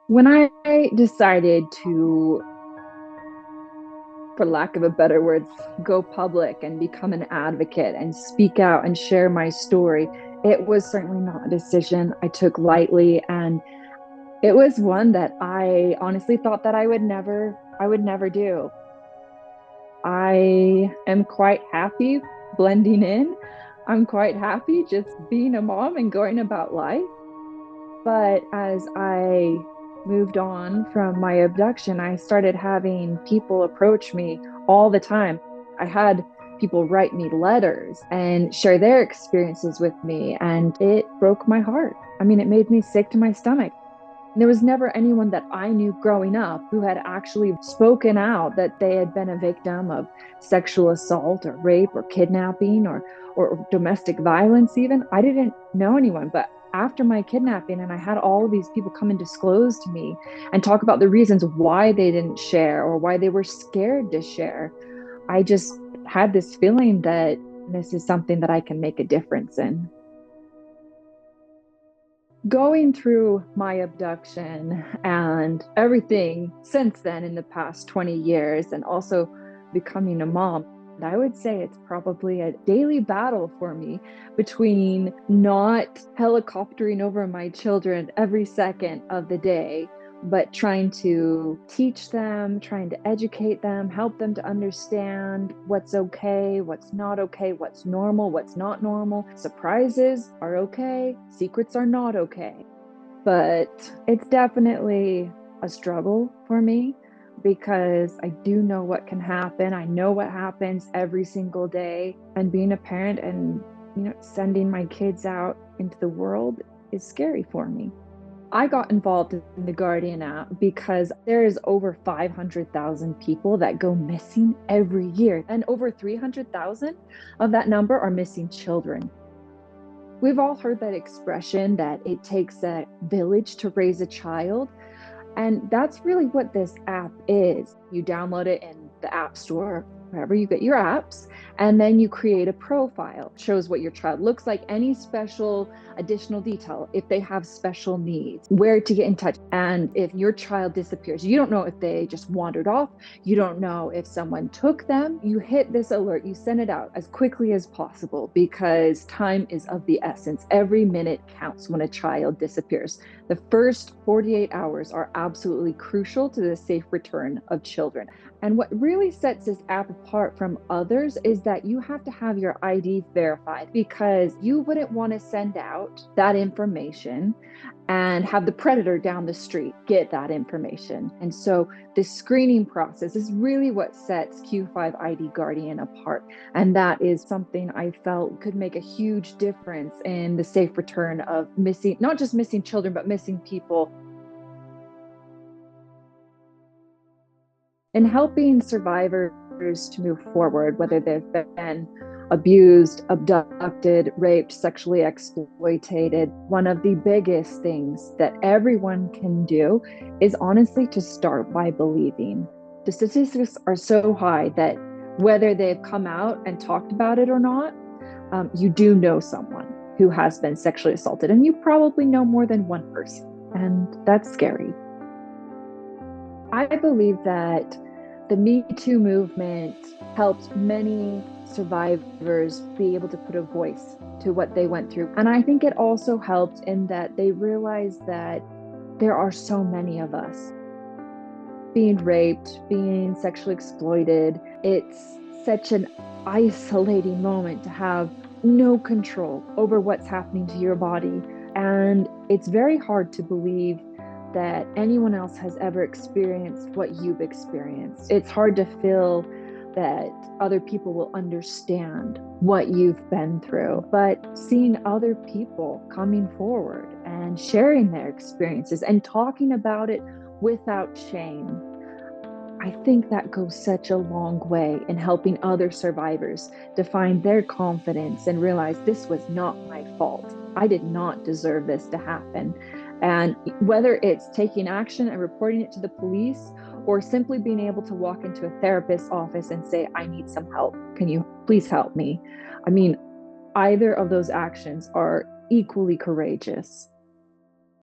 When I decided to, for lack of a better words, go public and become an advocate and speak out and share my story, it was certainly not a decision I took lightly. And it was one that I honestly thought that I would never do. I am quite happy blending in. I'm quite happy just being a mom and going about life. But as I moved on from my abduction, I started having people approach me all the time. I had people write me letters and share their experiences with me, and it broke my heart. I mean, it made me sick to my stomach. There was never anyone that I knew growing up who had actually spoken out that they had been a victim of sexual assault or rape or kidnapping or domestic violence, even. I didn't know anyone. But after my kidnapping, and I had all of these people come and disclose to me and talk about the reasons why they didn't share or why they were scared to share, I just had this feeling that this is something that I can make a difference in. Going through my abduction and everything since then in the past 20 years, and also becoming a mom, I would say it's probably a daily battle for me between not helicoptering over my children every second of the day, but trying to teach them, trying to educate them, help them to understand what's okay, what's not okay, what's normal, what's not normal. Surprises are okay, secrets are not okay. But it's definitely a struggle for me because I do know what can happen. I know what happens every single day. And being a parent and, sending my kids out into the world is scary for me. I got involved in the Guardian app because there is over 500,000 people that go missing every year, and over 300,000 of that number are missing children. We've all heard that expression that it takes a village to raise a child. And that's really what this app is. You download it in the App Store, wherever you get your apps, and then you create a profile. It shows what your child looks like, any special additional detail, if they have special needs, where to get in touch. And if your child disappears, you don't know if they just wandered off, you don't know if someone took them. You hit this alert, you send it out as quickly as possible because time is of the essence. Every minute counts when a child disappears. The first 48 hours are absolutely crucial to the safe return of children. And what really sets this app apart from others is that you have to have your ID verified, because you wouldn't want to send out that information and have the predator down the street get that information. And so this screening process is really what sets Q5 ID Guardian apart. And that is something I felt could make a huge difference in the safe return of missing, not just missing children, but missing people. In helping survivors to move forward, whether they've been abused, abducted, raped, sexually exploited, one of the biggest things that everyone can do is honestly to start by believing. The statistics are so high that whether they've come out and talked about it or not, you do know someone who has been sexually assaulted, and you probably know more than one person, and that's scary. I believe that the Me Too movement helped many survivors be able to put a voice to what they went through. And I think it also helped in that they realized that there are so many of us being raped, being sexually exploited. It's such an isolating moment to have no control over what's happening to your body. And it's very hard to believe that anyone else has ever experienced what you've experienced. It's hard to feel that other people will understand what you've been through, but seeing other people coming forward and sharing their experiences and talking about it without shame, I think that goes such a long way in helping other survivors to find their confidence and realize this was not my fault. I did not deserve this to happen. And whether it's taking action and reporting it to the police, or simply being able to walk into a therapist's office and say, I need some help. Can you please help me? I mean, either of those actions are equally courageous.